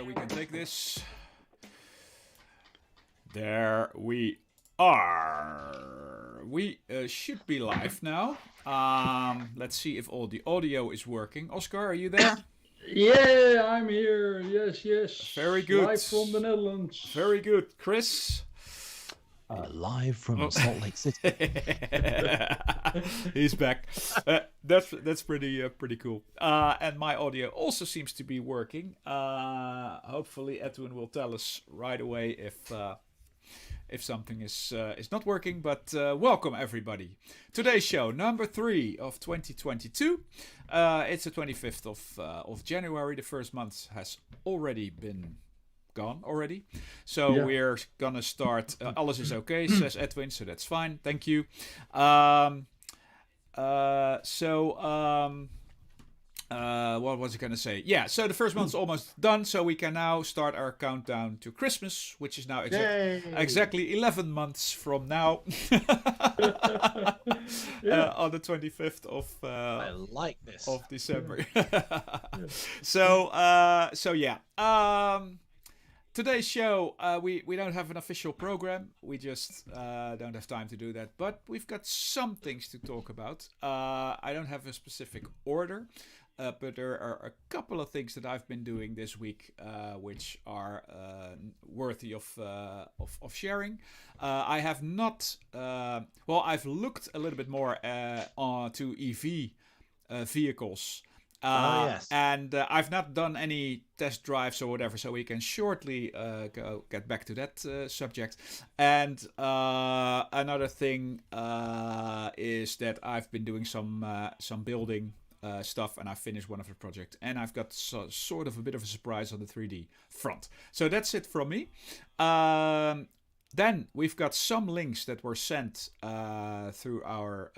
we can take this. There we are. We should be live now. Let's see if all the audio is working. Oscar, are you there? Yeah, I'm here. Yes, yes. Very good. Live from the Netherlands. Very good. Chris? Live from Salt Lake City. He's back. That's pretty cool. And my audio also seems to be working. Hopefully Edwin will tell us right away if something is not working. But welcome everybody. Today's show number 3 of 2022. It's the 25th of January. The first month has already been gone already. So Yeah. we're gonna start. Alles is okay, says Edwin, so that's fine. Thank you. What was I gonna say? Yeah, so the first month's almost done, so we can now start our countdown to Christmas, which is now exactly 11 months from now. On the 25th I like this. of December. So yeah. Today's show, we don't have an official program. We just don't have time to do that. But we've got some things to talk about. I don't have a specific order, but there are a couple of things that I've been doing this week, which are worthy of sharing. I have not. I've looked a little bit more to EV vehicles. Yes. And I've not done any test drives or whatever, so we can shortly get back to that subject. And another thing is that I've been doing some building stuff, and I finished one of the projects, and I've got sort of a bit of a surprise on the 3D front. So that's it from me. Then we've got some links that were sent through our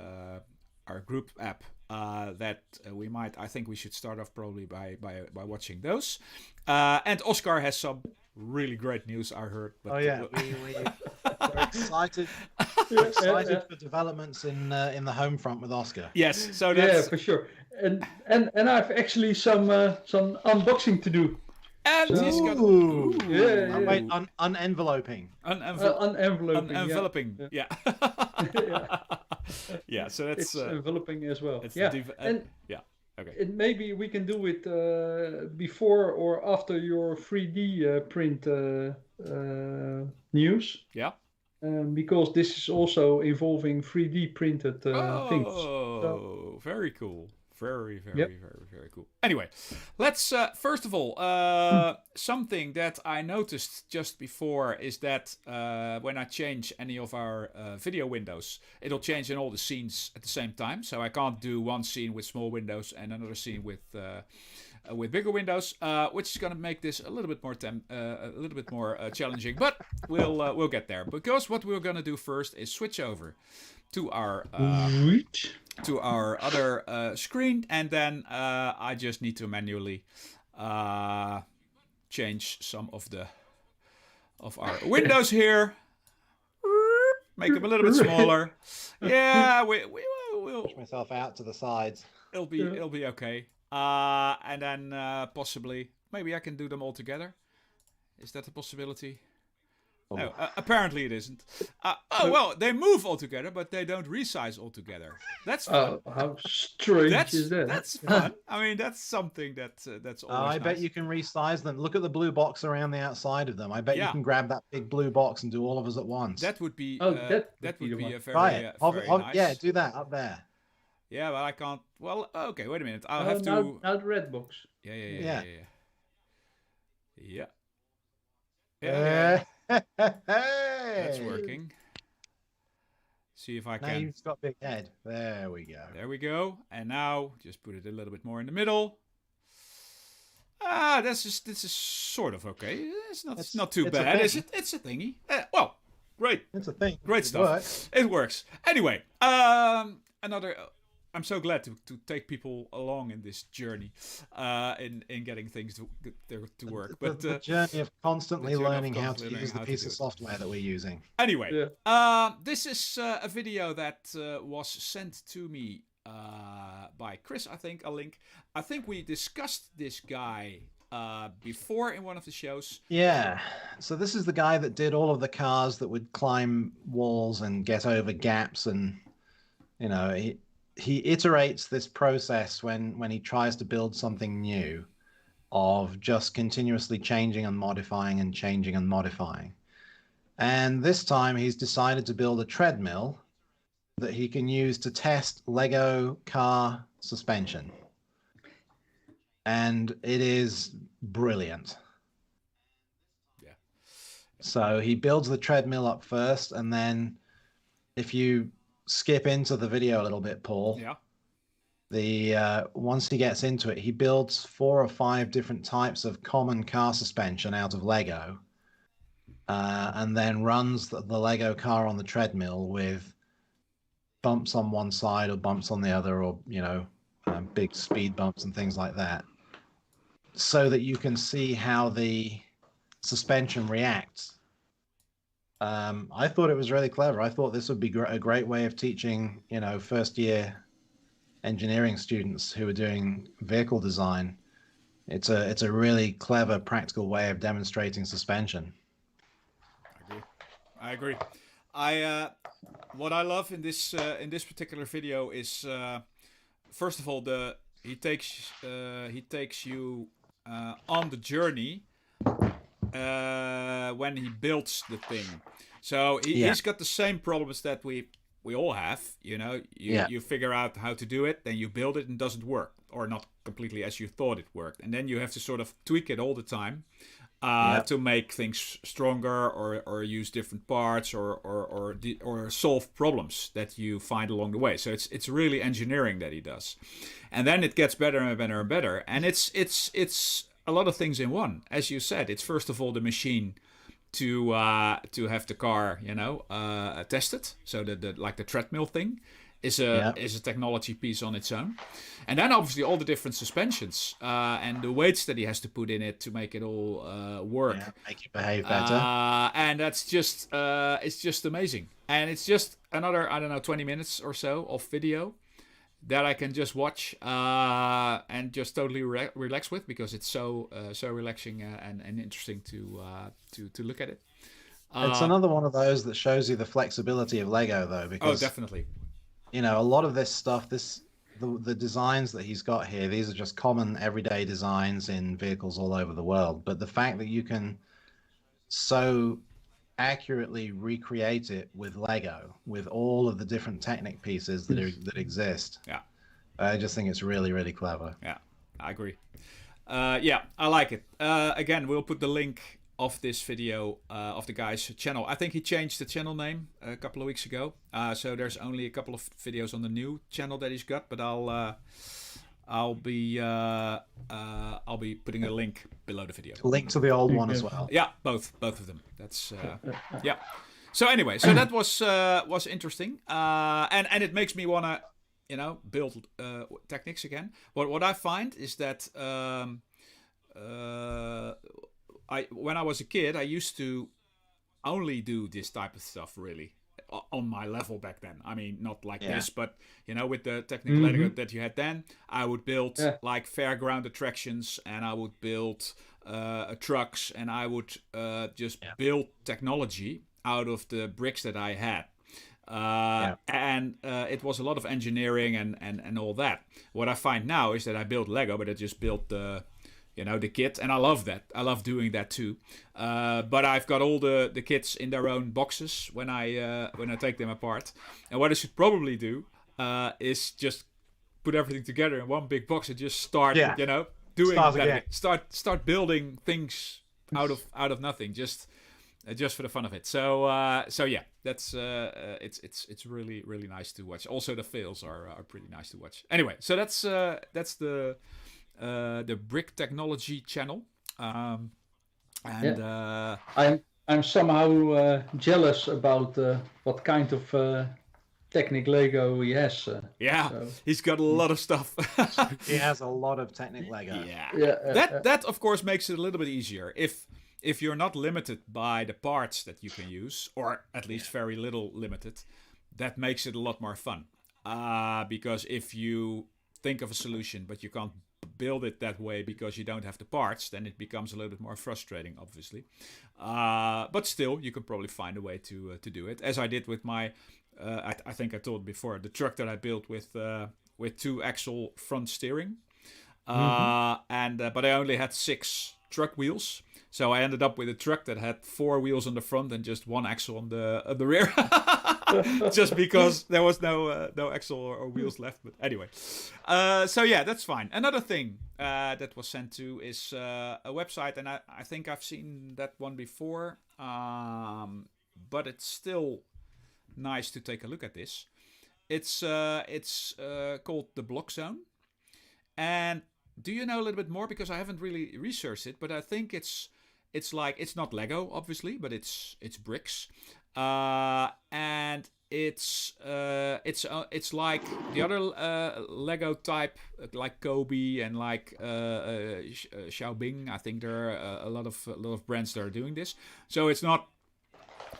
group app. That we might. I think we should start off probably by watching those. And Oscar has some really great news, I heard. But, we're excited. We're excited for developments in the home front with Oscar. Yes, so that's for sure. And I've actually some unboxing to do. and So- he's got Yeah. Wait, unenveloping. unenveloping. Yeah. Yeah. Yeah. So that's It's enveloping as well. it's Yeah. and okay. Maybe we can do it before or after your 3D print news. Yeah. Because this is also involving 3D printed things. Oh, very cool. Very Yep. cool. Anyway, let's first of all, something that I noticed just before is that when I change any of our video windows, it'll change in all the scenes at the same time. So I can't do one scene with small windows and another scene with bigger windows, which is going to make this a little bit more challenging. But we'll get there, because what we're going to do first is switch over to our other screen, and then I just need to manually change some of our windows here, make them a little bit smaller. Yeah, we'll Push myself out to the sides. it'll be okay. And then possibly maybe I can do them all together. Is that a possibility? No, apparently it isn't. Well, they move all together, but they don't resize all together. That's fun. How strange is that? That's fun. I mean, that's something that's always I bet nice. you can resize them. Look at the blue box around the outside of them. I bet Yeah. you can grab that big blue box and do all of us at once. That would be That that would would be be the a very Try it. very nice. Yeah, do that up there. Yeah, but I can't. Well, okay, wait a minute. I'll have to. now the red box. Yeah. Yeah. That's working. See if I Now can. you've got big head. There we go. There we go. And now just put it a little bit more in the middle. This is sort of okay. It's not too it's a bad, is thing. it? It's a thingy. Well, great. It's a thing. Great It stuff. works. It works. Anyway, another. I'm so glad to take people along in this journey, in getting things to work. But the journey of constantly the journey of learning how to constantly use the learning how to piece do of it. software that we're using. anyway, this is a video that was sent to me by Chris. I think a link. I think we discussed this guy before in one of the shows. Yeah. So this is the guy that did all of the cars that would climb walls and get over gaps, and he iterates this process when he tries to build something new, of just continuously changing and modifying and changing and modifying. And this time he's decided to build a treadmill that he can use to test Lego car suspension. And it is brilliant. Yeah. So he builds the treadmill up first, and then if you skip into the video a little bit, Paul, once he gets into it, he builds 4 or 5 different types of common car suspension out of Lego, and then runs the Lego car on the treadmill with bumps on one side or bumps on the other, or big speed bumps and things like that, so that you can see how the suspension reacts. I thought it was really clever. I thought this would be a great way of teaching, first year engineering students who are doing vehicle design. It's a really clever, practical way of demonstrating suspension. I agree. What I love in this particular video is, first of all, he takes you on the journey when he builds the thing. So he's got the same problems that we all have. You figure out how to do it, then you build it and it doesn't work, or not completely as you thought it worked, and then you have to sort of tweak it all the time to make things stronger, or use different parts, or solve problems that you find along the way. So it's really engineering that he does, and then it gets better and better and better, and it's a lot of things in one. As you said, it's first of all the machine to have the car tested. So the treadmill thing is a technology piece on its own, and then obviously all the different suspensions and the weights that he has to put in it to make it all work, make it behave better. And that's just it's just amazing, and it's just another 20 minutes or so of video that I can just watch and just totally relax with, because it's so relaxing and interesting to look at it. It's another one of those that shows you the flexibility of Lego, though, because definitely. A lot of this stuff, the designs that he's got here, these are just common everyday designs in vehicles all over the world. But the fact that you can so accurately recreate it with Lego, with all of the different Technic pieces that exist, I just think it's really, really clever. Yeah, I agree. I like it. Again, we'll put the link of this video of the guy's channel. I think he changed the channel name a couple of weeks ago, so there's only a couple of videos on the new channel that he's got, but I'll be putting a link below the video. Link to the old one as well. Yeah, both of them. That's yeah. So anyway, so that was interesting, and it makes me wanna build Technics again. What I find is that when I was a kid, I used to only do this type of stuff really on my level back then. I mean, not like this, but with the technical Lego that you had then, I would build like fairground attractions, and I would build trucks, and I would just build technology out of the bricks that I had. And it was a lot of engineering and all that. What I find now is that I build Lego, but I just built the kit, and I love that. I love doing that too. But I've got all the kits in their own boxes when I take them apart. And what I should probably do is just put everything together in one big box and just start, doing that. Start building things out of nothing, just for the fun of it. So yeah, that's it's really, really nice to watch. Also, the fails are pretty nice to watch. Anyway, so that's the Brick Technology channel, and I'm somehow jealous about what kind of Technic Lego he has. So. He's got a lot of stuff. He has a lot of Technic Lego. That of course makes it a little bit easier if you're not limited by the parts that you can use, or at least very little limited. That makes it a lot more fun, because if you think of a solution but you can't build it that way because you don't have the parts, then it becomes a little bit more frustrating, obviously. But still, you can probably find a way to do it, as I did with my. I think I told before the truck that I built with 2-axle front steering, but I only had 6 truck wheels, so I ended up with a truck that had 4 wheels on the front and just 1 axle on the rear, just because there was no axle or wheels left. But anyway, so yeah, that's fine. Another thing that was sent to is a website, and I think I've seen that one before, but it's still nice to take a look at this. It's called the Block Zone. And do you know a little bit more? Because I haven't really researched it, but I think it's like, it's not Lego, obviously, but it's bricks, and it's like the other Lego type, like Kobe and like Xiaobing. I think there are a lot of brands that are doing this. So it's not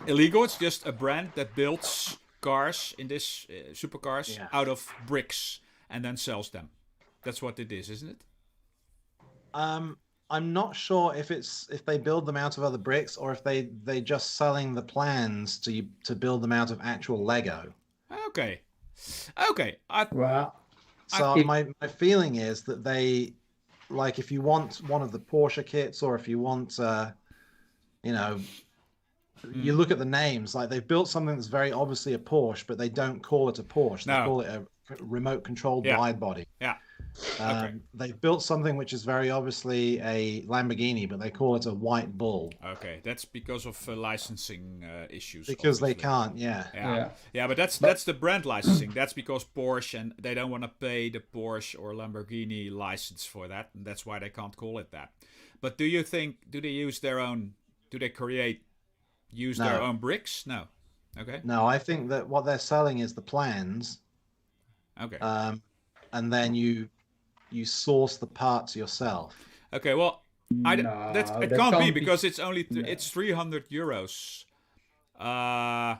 illegal. It's just a brand that builds cars, in this supercars, out of bricks and then sells them. That's what it is, isn't it? I'm not sure if they build them out of other bricks or if they just selling the plans to build them out of actual Lego. Okay. Wow. So my feeling is that they, like, if you want one of the Porsche kits, or if you want you look at the names, like they've built something that's very obviously a Porsche, but they don't call it a Porsche. They call it a remote controlled wide body. Yeah. They've built something which is very obviously a Lamborghini, but they call it a white bull. Okay, that's because of licensing issues. Because obviously. They can't, yeah. But that's the brand licensing. That's because Porsche, and they don't want to pay the Porsche or Lamborghini license for that, and that's why they can't call it that. But do you think, do they use their own? Do they use their own bricks? No. Okay. No, I think that what they're selling is the plans. Okay. And then you source the parts yourself. Okay, well, it can't be because it's only it's 300 euros. For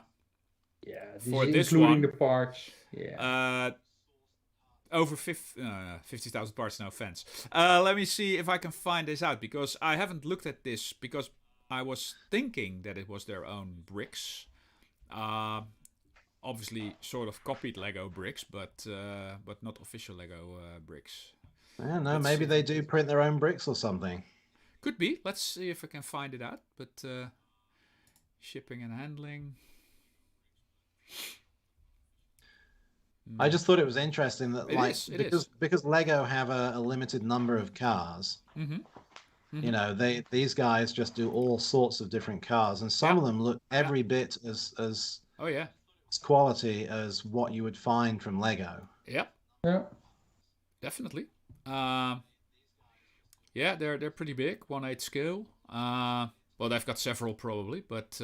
this including one, the parts. Yeah. Over 50,000 parts. No offense. Let me see if I can find this out, because I haven't looked at this, because I was thinking that it was their own bricks. Obviously, sort of copied Lego bricks, but not official Lego bricks. I don't know. Maybe they do print their own bricks or something. Could be. Let's see if I can find it out. But shipping and handling. I just thought it was interesting that because Lego have a limited number of cars. You know, these guys just do all sorts of different cars, and some of them look every bit as quality as what you would find from Lego. Yeah. Definitely. They're pretty big, 1/8 scale. Well, they've got several probably, but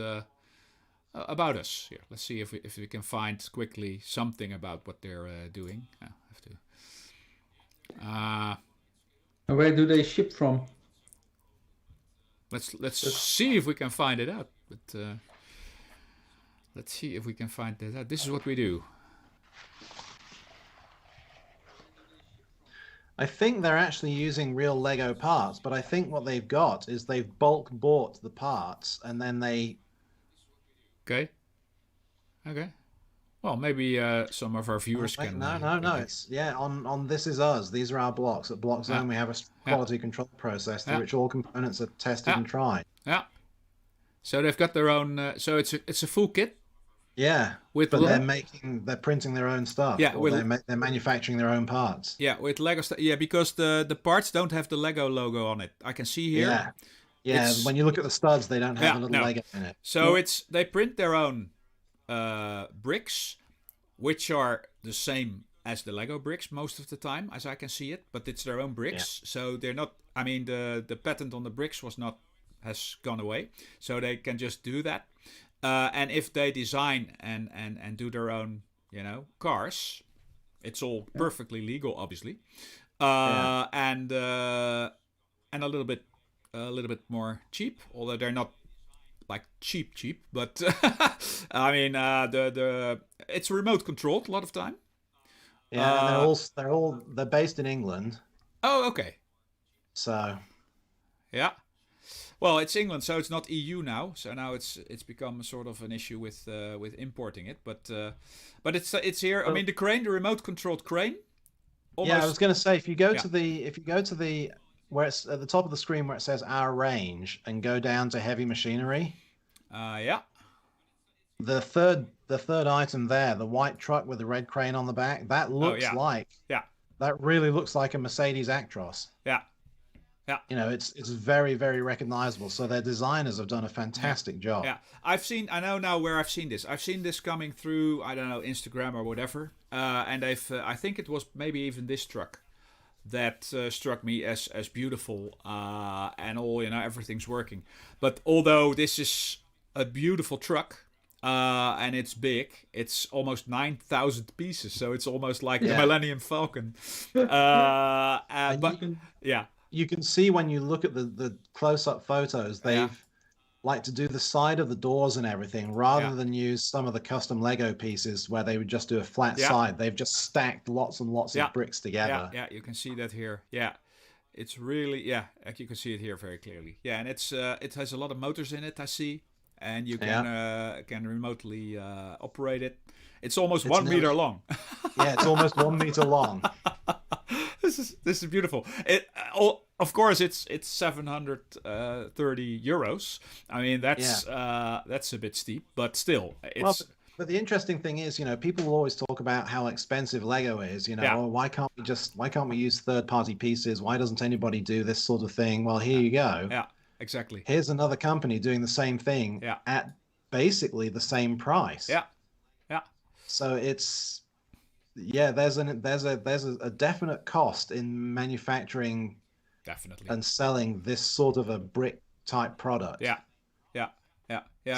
about us here. Let's see if we can find quickly something about what they're doing. I have to. And where do they ship from? Let's see if we can find it out. But let's see if we can find that out. This is what we do. I think they're actually using real Lego parts, but I think what they've got is they've bulk bought the parts and then they... Okay. Well, maybe some of our viewers can... No. It's on This Is Us. These are our blocks. At Block Zone, we have a quality control process through which all components are tested and tried. Yeah. So they've got their own... so it's a full kit? Yeah, but they're printing their own stuff. Yeah, they're manufacturing their own parts. Yeah, with Lego stuff. Yeah, because the parts don't have the Lego logo on it. I can see here. Yeah. When you look at the studs, they don't have a little Lego in it. So they print their own bricks, which are the same as the Lego bricks most of the time, as I can see it. But it's their own bricks, so they're not. I mean, the patent on the bricks has gone away, so they can just do that. And if they design and do their own, cars, it's all perfectly legal, obviously, and a little bit more cheap. Although they're not like cheap, but I mean, it's remote controlled a lot of time. Yeah, and they're based in England. Oh, okay. So Yeah. Well, it's England, so it's not EU now. So now it's become a sort of an issue with importing it. But it's here. I mean, the crane, the remote controlled crane. Almost, yeah, I was going to say if you go Yeah. to the where it's at the top of the screen where it says our range and go down to heavy machinery, Yeah. the third item there, the white truck with the red crane on the back, that looks yeah. like Yeah. that really looks like a Mercedes Actros. Yeah. Yeah. You know, it's very, very recognizable. So their designers have done a fantastic job. Yeah, I know now where I've seen this. I've seen this coming through, I don't know, Instagram or whatever. And I think it was maybe even this truck that struck me as beautiful and all, everything's working. But although this is a beautiful truck and it's big, it's almost 9,000 pieces. So it's almost like the Millennium Falcon. But yeah. You can see when you look at the close-up photos, they've like to do the side of the doors and everything rather than use some of the custom Lego pieces where they would just do a flat side. They've just stacked lots and lots of bricks together. Yeah, you can see that here. Yeah, it's really like you can see it here very clearly. Yeah, and it has a lot of motors in it. I see, and you can remotely operate it. It's almost 1 meter long. Yeah, it's almost 1 meter long. This is beautiful. Of course, it's 730 euros. I mean, that's a bit steep, but still, it's. Well, but the interesting thing is, people will always talk about how expensive Lego is. Oh, why can't we use third-party pieces? Why doesn't anybody do this sort of thing? Well, here you go. Yeah, exactly. Here's another company doing the same thing at basically the same price. Yeah. So it's. Yeah, there's a definite cost in manufacturing, definitely, and selling this sort of a brick type product. Yeah.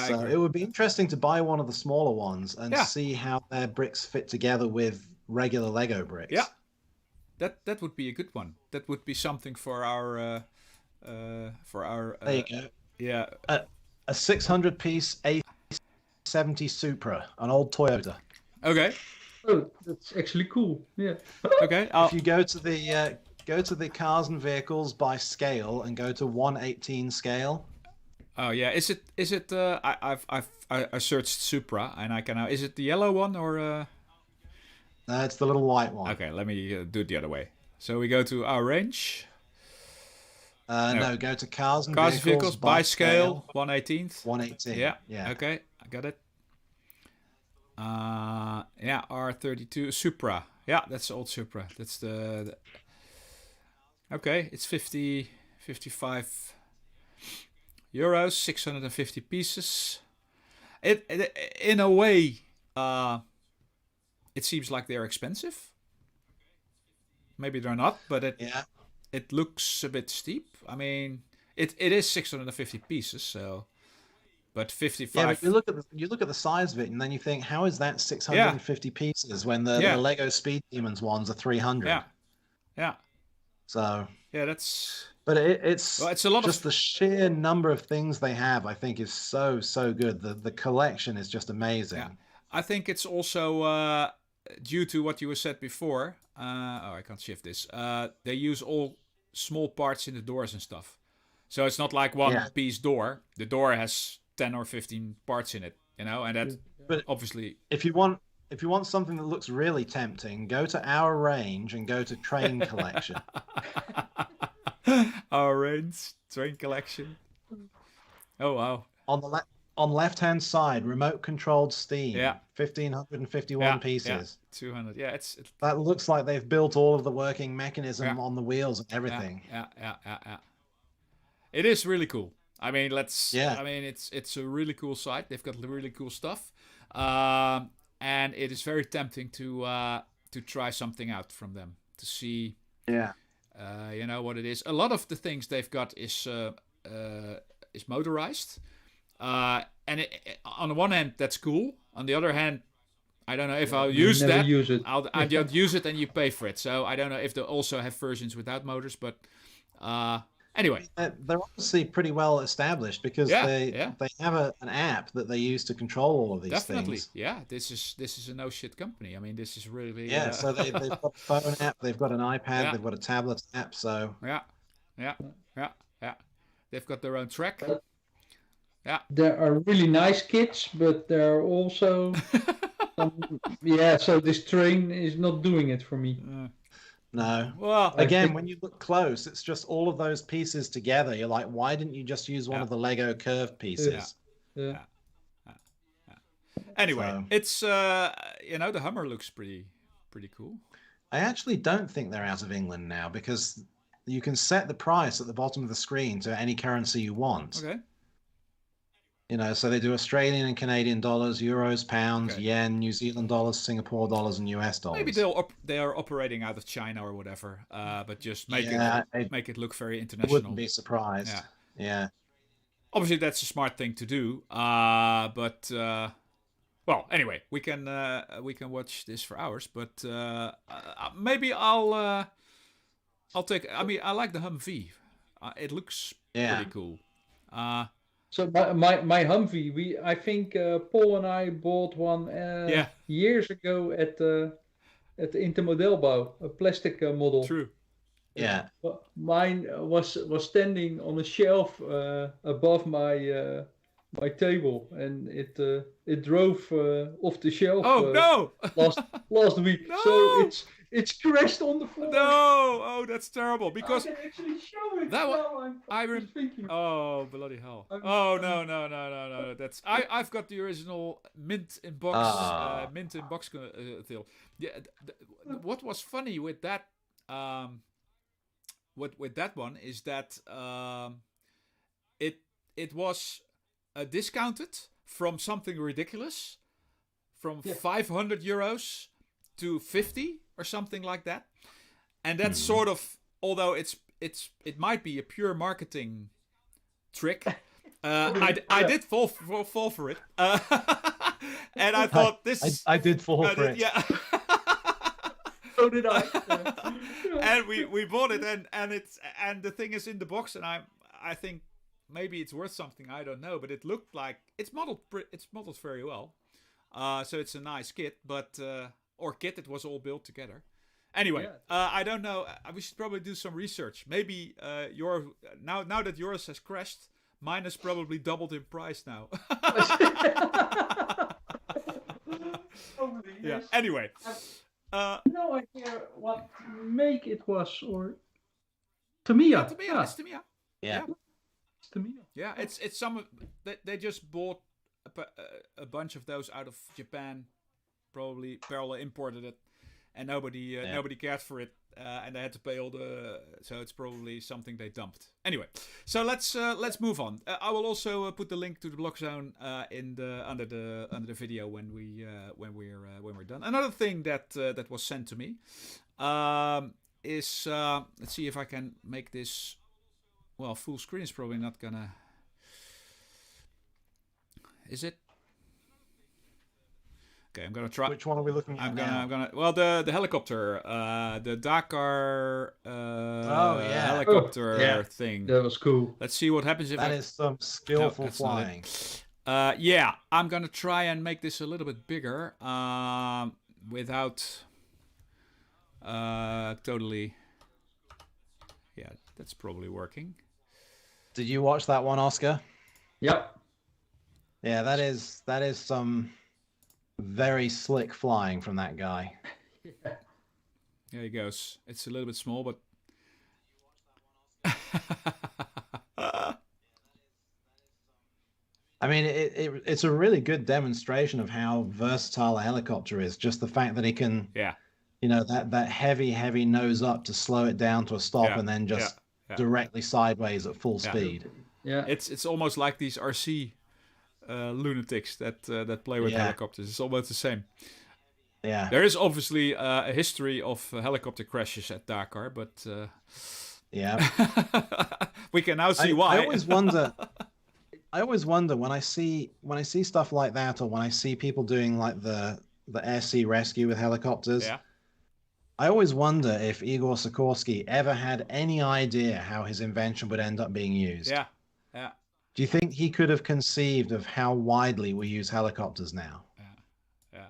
So it would be interesting to buy one of the smaller ones and see how their bricks fit together with regular Lego bricks. Yeah, that would be a good one. That would be something for our. There you go. Yeah. A 600-piece A70 Supra, an old Toyota. Okay. Oh, that's actually cool. Yeah. Okay. If you go to the cars and vehicles by scale and go to 1/18 scale. Oh yeah, is it? I searched Supra and I can now. Is it the yellow one or? It's the little white one. Okay, let me do it the other way. So we go to our range. No, go to cars and vehicles by scale 1/18. 1/18. Yeah. Okay, I got it. R32 Supra. Yeah, that's the old Supra. That's the okay, it's 55 euros, 650 pieces. It in a way, it seems like they're expensive. Maybe they're not, but it looks a bit steep. I mean, it is 650 pieces, so. But 55. Yeah, but you look at the size of it, and then you think, how is that 650 pieces when the Lego Speed Demons ones are 300? Yeah. So. Yeah, that's. But it's a lot just the sheer number of things they have. I think is so good. The collection is just amazing. Yeah. I think it's also due to what you said before. I can't shift this. They use all small parts in the doors and stuff, so it's not like one piece door. The door has 10 or 15 parts in it, and that obviously. If you want something that looks really tempting, go to our range and go to train collection. Our range train collection. Oh wow! On left-hand side, remote controlled steam. Yeah. 1,551 pieces. Yeah. 200. Yeah, it's. That looks like they've built all of the working mechanism on the wheels and everything. Yeah. It is really cool. I mean, I mean, it's a really cool site. They've got really cool stuff, and it is very tempting to try something out from them to see. Yeah. What it is. A lot of the things they've got is motorized, and on the one hand that's cool. On the other hand, I don't know if I'll use that. Use it. I don't use it, and you pay for it. So I don't know if they also have versions without motors, but. Anyway, They're obviously pretty well established because yeah, they yeah, have an app that they use to control all of these definitely. things. Yeah, this is a no shit company. I mean, this is really Yeah, so they've got a phone app, they've got an iPad, yeah, they've got a tablet app. So yeah, yeah, yeah, yeah. They've got their own track. But Yeah. there are really nice kits, but there are also yeah. So this train is not doing it for me. no. Well, I Again, think when you look close, it's just all of those pieces together. You're like, why didn't you just use one Yeah. of the Lego curved pieces? yeah. anyway, So- it's the Hummer looks pretty cool. I actually don't think they're out of England now because you can set the price at the bottom of the screen to any currency you want. Okay. So they do Australian and Canadian dollars, euros, pounds, Okay. yen, New Zealand dollars, Singapore dollars, and US dollars. Maybe they are operating out of China or whatever, but just make it look very international. Wouldn't be surprised. Yeah. Yeah. Obviously, that's a smart thing to do. But well, anyway, we can watch this for hours. But maybe I'll take. I mean, I like the Humvee. It looks pretty cool. So my Humvee, I think Paul and I bought one years ago at the Intermodelbouw, a plastic model. True. Yeah. Mine was standing on a shelf above my table, and it drove off the shelf. Oh no! last week. No! So it's crashed on the floor. No! Oh, that's terrible. Because I can actually show it. that one, now I'm just thinking. Oh bloody hell! Oh no! That's I've got the original mint in box deal. Yeah. What was funny with that with that one is that it was discounted from something ridiculous, from 500 euros to 50 or something like that, and that's sort of, although it might be a pure marketing trick. I did fall for it, and I thought I did fall for it. Yeah. So did I. And we bought it, and the thing is in the box, and I think maybe it's worth something. I don't know, but it looked like it's modeled very well. So it's a nice kit, but it was all built together. Anyway, I don't know. We should probably do some research. Maybe now that yours has crashed, mine has probably doubled in price now. Yeah. Anyway. No idea what make it was, or Tamiya. Tamiya. It's Tamiya. Yeah. It's Tamiya. Yeah, it's some of they just bought a bunch of those out of Japan, probably imported it, and nobody cared for it, and they had to pay all the. So it's probably something they dumped. Anyway, so let's move on. I will also put the link to the Block Zone under the video when we're done. Another thing that was sent to me is let's see if I can make this. Well, full screen is probably not gonna. Is it? Okay, I'm gonna try. Which one are we looking at now? I'm gonna. Well, the helicopter, the Dakar helicopter thing. That was cool. Let's see what happens if That is some skillful flying. Yeah, I'm gonna try and make this a little bit bigger, without totally. Yeah, that's probably working. Did you watch that one, Oscar? Yep. Yeah, that is some very slick flying from that guy. There he goes. It's a little bit small, but I mean, it's a really good demonstration of how versatile a helicopter is. Just the fact that he can, that heavy nose up to slow it down to a stop, and then just directly sideways at full speed. Yeah, it's almost like these RC lunatics that play with helicopters. It's almost the same. Yeah, there is obviously a history of helicopter crashes at Dakar, but we can now see why. I always wonder when I see stuff like that, or when I see people doing like the air sea rescue with helicopters. Yeah. I always wonder if Igor Sikorsky ever had any idea how his invention would end up being used. Yeah, yeah. Do you think he could have conceived of how widely we use helicopters now? Yeah.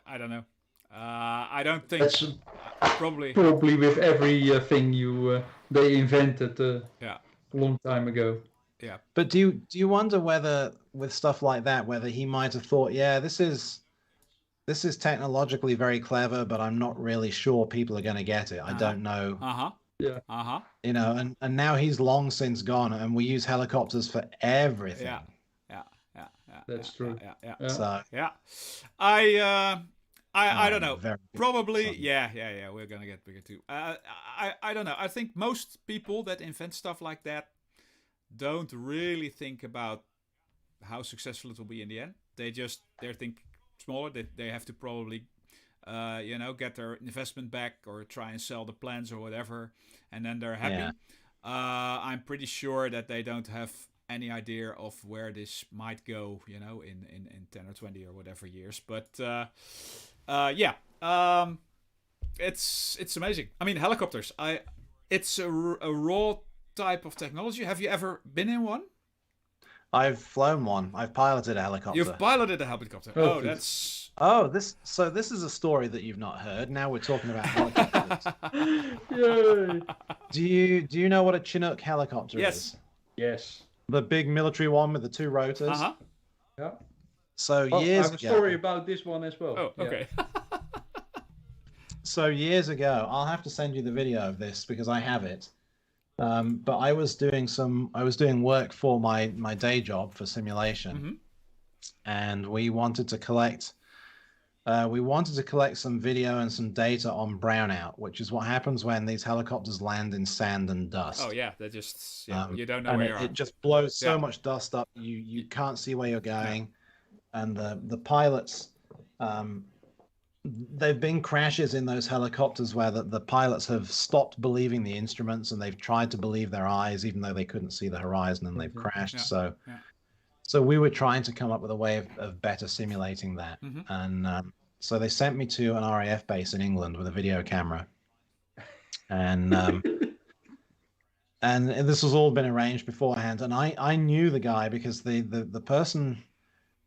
I don't know. I don't think. That's probably with every thing they invented a long time ago. Yeah. But do you wonder whether with stuff like that, whether he might have thought, yeah, this is technologically very clever, but I'm not really sure people are going to get it. I don't know. Yeah. You know, and now he's long since gone, and we use helicopters for everything. Yeah. That's true. Yeah. So yeah. I don't know. Probably. Yeah. We're gonna get bigger too. I don't know. I think most people that invent stuff like that don't really think about how successful it will be in the end. They think smaller. They have to probably get their investment back or try and sell the plans or whatever, and then they're happy. Yeah. I'm pretty sure that they don't have any idea of where this might go, in 10 or 20 or whatever years. But it's amazing. I mean, helicopters. It's a raw type of technology. Have you ever been in one? I've flown one. I've piloted a helicopter. You've piloted a helicopter. Oh, that's... Oh, this is a story that you've not heard. Now we're talking about helicopters. Yay! Do you know what a Chinook helicopter is? Yes. The big military one with the two rotors? Yeah. So years ago... I have a story about this one as well. Oh, okay. So years ago, I'll have to send you the video of this because I have it. But I was doing work for my day job for simulation, and we wanted to collect some video and some data on brownout, which is what happens when these helicopters land in sand and dust. Oh yeah, they just you don't know where you are. It just blows so much dust up, you can't see where you're going, and the pilots. There've been crashes in those helicopters where the pilots have stopped believing the instruments and they've tried to believe their eyes, even though they couldn't see the horizon, and they've crashed. So we were trying to come up with a way of better simulating that. And so they sent me to an RAF base in England with a video camera. And and this was all been arranged beforehand. And I knew the guy because the person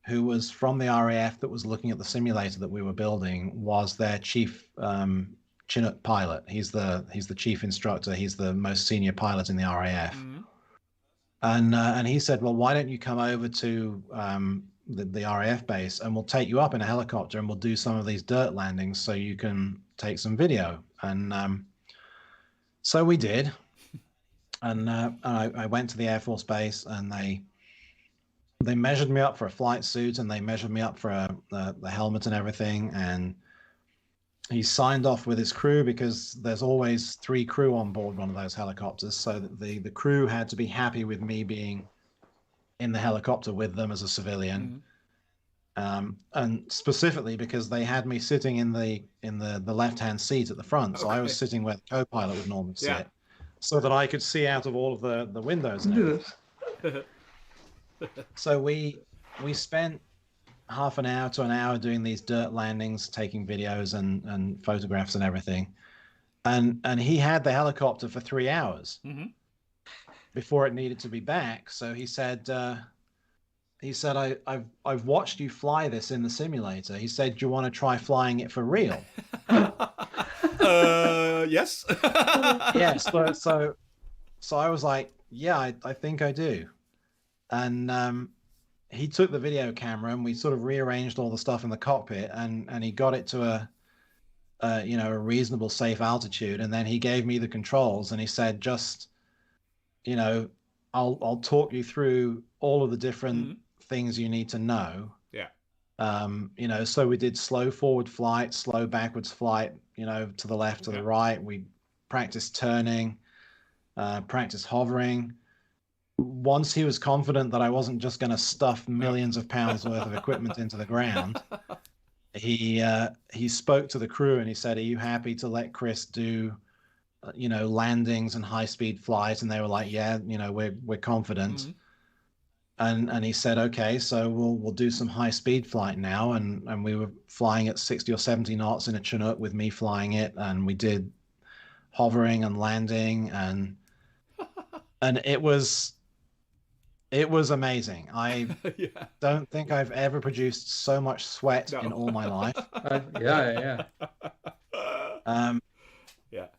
who was from the RAF that was looking at the simulator that we were building was their chief Chinook pilot. He's the chief instructor. He's the most senior pilot in the RAF. And he said, well, why don't you come over to the RAF base and we'll take you up in a helicopter and we'll do some of these dirt landings so you can take some video. And so we did. And I went to the Air Force Base, and they measured me up for a flight suit, and they measured me up for the helmet and everything. And he signed off with his crew because there's always 3 crew on board one of those helicopters. So that the crew had to be happy with me being in the helicopter with them as a civilian. And specifically because they had me sitting in the left-hand seat at the front. So I was sitting where the co-pilot would normally sit, so that I could see out of all of the windows and everything. So we spent half an hour to an hour doing these dirt landings, taking videos and photographs and everything. And he had the helicopter for 3 hours before it needed to be back. So he said, I've watched you fly this in the simulator. He said, do you want to try flying it for real? Yes. Yes. So I was like, yeah, I think I do. And he took the video camera and we sort of rearranged all the stuff in the cockpit, and he got it to a reasonable safe altitude. And then he gave me the controls and he said, just, I'll talk you through all of the different things you need to know. Yeah. So we did slow forward flight, slow backwards flight, to the left, to the right. We practiced turning, practiced hovering. Once he was confident that I wasn't just going to stuff millions of pounds worth of equipment into the ground, he spoke to the crew and he said, are you happy to let Chris do, landings and high-speed flight? And they were like, yeah, we're confident. and he said, okay, so we'll do some high speed flight now, and we were flying at 60 or 70 knots in a Chinook with me flying it, and we did hovering and landing, and it was amazing. I don't think I've ever produced so much sweat in all my life. Yeah.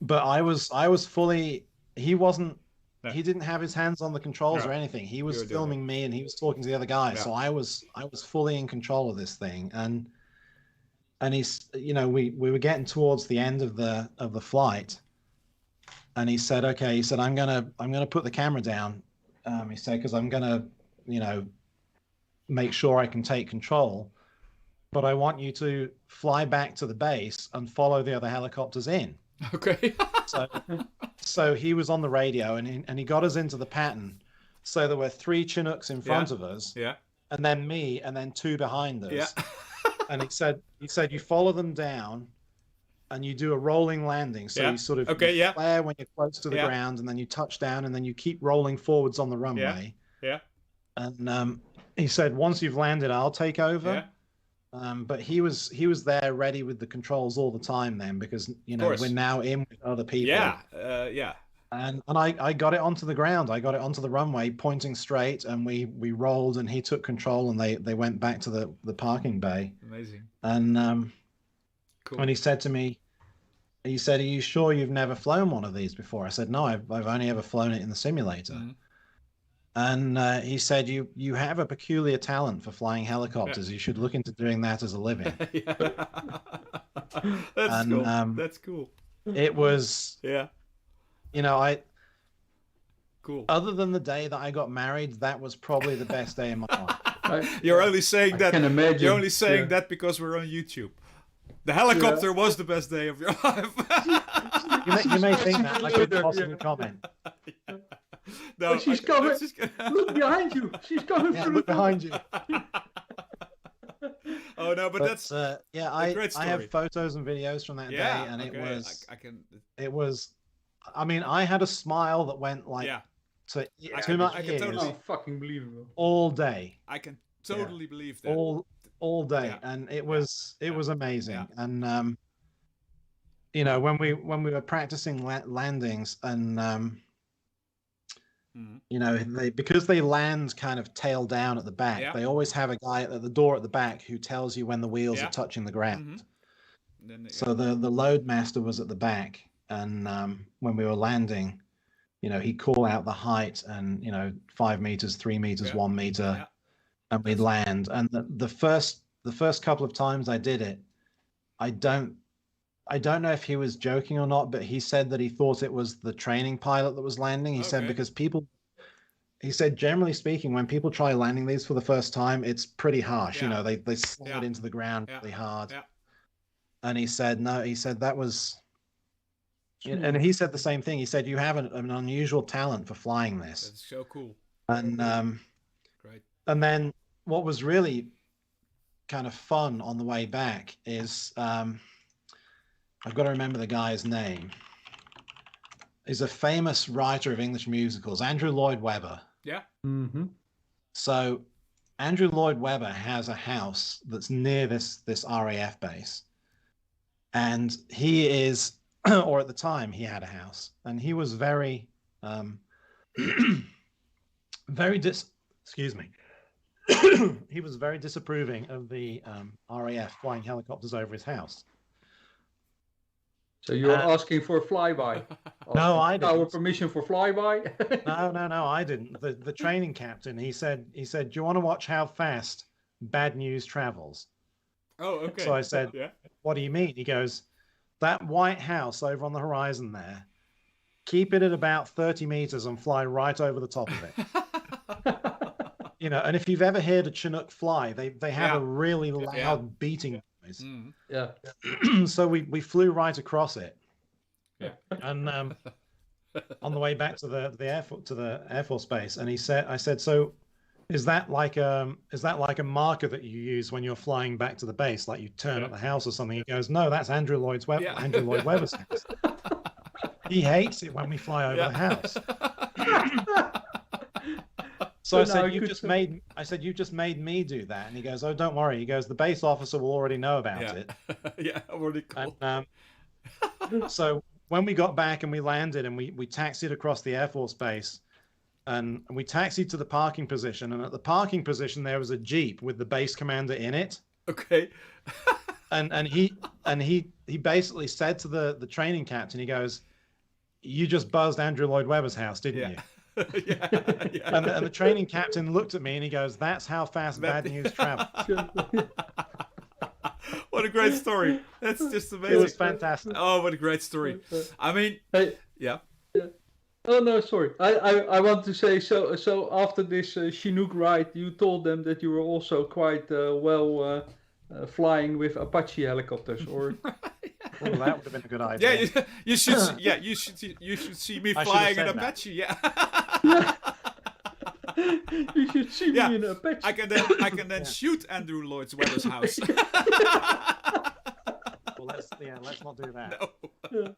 But I was fully. He wasn't. No. He didn't have his hands on the controls or anything. He was filming me, and he was talking to the other guys. Yeah. So I was fully in control of this thing, and he's, you know, we were getting towards the end of the flight, and he said, okay, he said, I'm gonna put the camera down. He said, because I'm gonna, you know, make sure I can take control, but I want you to fly back to the base and follow the other helicopters in. Okay. So he was on the radio, and he got us into the pattern. So there were 3 Chinooks in front of us, and then me, and then 2 behind us. Yeah. And he said you follow them down, and you do a rolling landing. So you sort of flare when you're close to the ground, and then you touch down, and then you keep rolling forwards on the runway. Yeah. And he said, once you've landed, I'll take over. Yeah. But he was there ready with the controls all the time then, because, you know, we're now in with other people. Yeah. And I got it onto the ground. I got it onto the runway pointing straight, and we rolled, and he took control, and they went back to the parking bay. Amazing. And cool. When he said to me, he said, are you sure you've never flown one of these before? I said, no, I've only ever flown it in the simulator. Mm-hmm. And he said, you have a peculiar talent for flying helicopters. Yeah. You should look into doing that as a living. That's cool. That's cool. It was, you know, cool. Other than the day that I got married, that was probably the best day of my life. You're only saying that. I can imagine. You're only saying that because we're on YouTube. The helicopter was the best day of your life. you may think that. I could possibly comment. No, she's coming. Look behind you. She's coming through. Look behind you. Oh no, but that's a great story. I have photos and videos from that day, and it was. I mean, I had a smile that went like to my ears. Totally fucking believable. All day. I can totally believe that. All day, and it was amazing. And you know, when we were practicing landings, and you know, because they land kind of tail down at the back, they always have a guy at the door at the back who tells you when the wheels are touching the ground. Mm-hmm. So the load master was at the back, and when we were landing, you know, he'd call out the height, and, you know, 5 meters, 3 meters, 1 meter, and we'd land. And the first couple of times I did it, I don't know if he was joking or not, but he said that he thought it was the training pilot that was landing. He said, because he said, generally speaking, when people try landing these for the first time, it's pretty harsh. You know, they slide into the ground really hard. Yeah. And he said, no, he said that was, and he said the same thing. He said, you have an unusual talent for flying this. That's so cool. And, great. And then what was really kind of fun on the way back is, I've got to remember the guy's name. He's a famous writer of English musicals, Andrew Lloyd Webber. Yeah. Mm-hmm. So Andrew Lloyd Webber has a house that's near this RAF base. And he is, or at the time he had a house, and he was very, excuse me. He was very disapproving of the RAF flying helicopters over his house. So you're asking for a flyby? No, I didn't. Our permission for flyby? No, I didn't. The training captain, he said, do you want to watch how fast bad news travels? Oh, okay. So I said, what do you mean? He goes, that white house over on the horizon there, keep it at about 30 meters and fly right over the top of it. You know, and if you've ever heard a Chinook fly, they have a really loud beating noise. Mm. Yeah. So we flew right across it. Yeah. And on the way back to the Air Force base, and I said, so is that like a marker that you use when you're flying back to the base, like you turn at the house or something? He goes, no, that's Andrew Lloyd Webber's house. He hates it when we fly over the house. So I said, I said, you just made me do that. And he goes, oh, don't worry. He goes, the base officer will already know about it. Yeah, already cool. And, so when we got back and we landed and we taxied across the Air Force Base, and we taxied to the parking position. And at the parking position, there was a Jeep with the base commander in it. Okay. and he basically said to the training captain, he goes, you just buzzed Andrew Lloyd Webber's house, didn't you? And the training captain looked at me and he goes, that's how fast bad news travels. What a great story. That's just amazing. It was fantastic. Oh, what a great story. I mean, yeah. Oh no, sorry. I want to say, so after this Chinook ride, you told them that you were also quite flying with Apache helicopters, or well, that would have been a good idea. Yeah, you should. Yeah, you should see me flying an Apache. Yeah. You should see me in an Apache. I can then shoot Andrew Lloyd Webber's house. Well, let's not do that. No.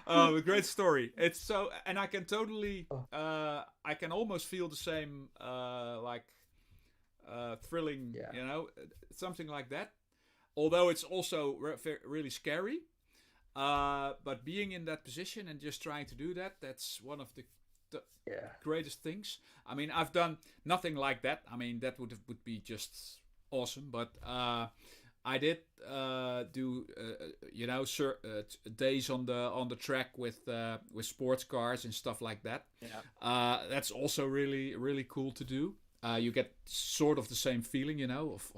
Oh, a great story. It's so, and I can totally, I can almost feel the same, thrilling, something like that. Although it's also really scary. But being in that position and just trying to do that's one of the greatest things. I mean, I've done nothing like that. I mean, that would be just awesome. But I did do days on the track with sports cars and stuff like that. Yeah. That's also really really cool to do. You get sort of the same feeling, of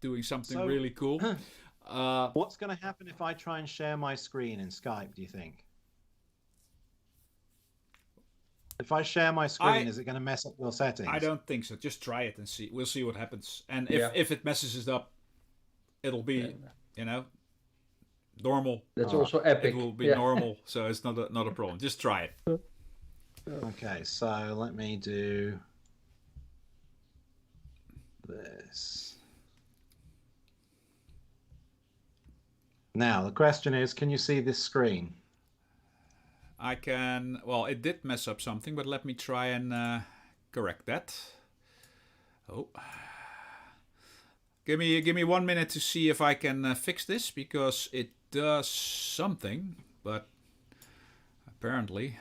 doing something really cool. What's going to happen if I try and share my screen in Skype, do you think? If I share my screen, is it going to mess up your settings? I don't think so. Just try it and see. We'll see what happens. And if it messes it up, it'll be, normal. That's also epic. It will be normal, so it's not a problem. Just try it. Okay, so let me do this. Now, the question is, can you see this screen? I can... Well, it did mess up something, but let me try and correct that. Oh. Give me 1 minute to see if I can fix this, because it does something, but apparently...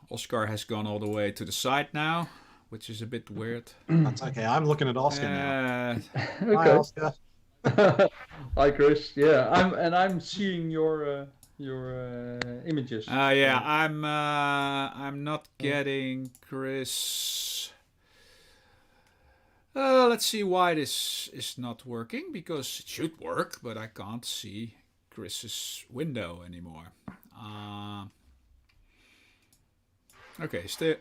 Oscar has gone all the way to the side now, which is a bit weird. That's okay. I'm looking at Oscar now. Okay. Hi, Oscar. Hi, Chris. Yeah, I'm seeing your images. Yeah, I'm not getting Chris. Let's see why this is not working, because it should work, but I can't see Chris's window anymore. Okay, still.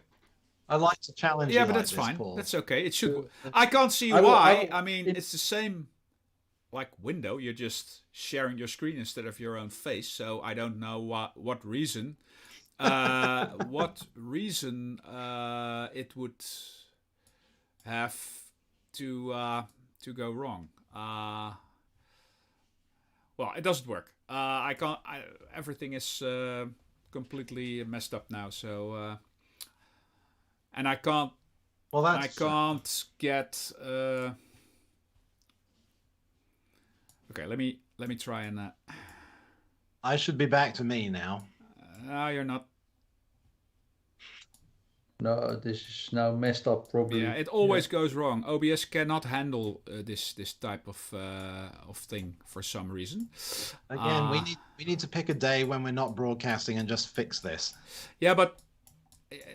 I like to challenge you. Yeah, but that's fine. Paul. That's okay. It should. I can't see why. I mean, it's the same. Like window, you're just sharing your screen instead of your own face. So I don't know what reason, it would have to go wrong. Well, it doesn't work. I can't. Everything is completely messed up now. So and I can't. Well, that's. I can't get. Okay, let me try and. I should be back to me now. No, you're not. No, this is now messed up. Probably. Yeah, it always goes wrong. OBS cannot handle this type of thing for some reason. Again, we need to pick a day when we're not broadcasting and just fix this. Yeah, but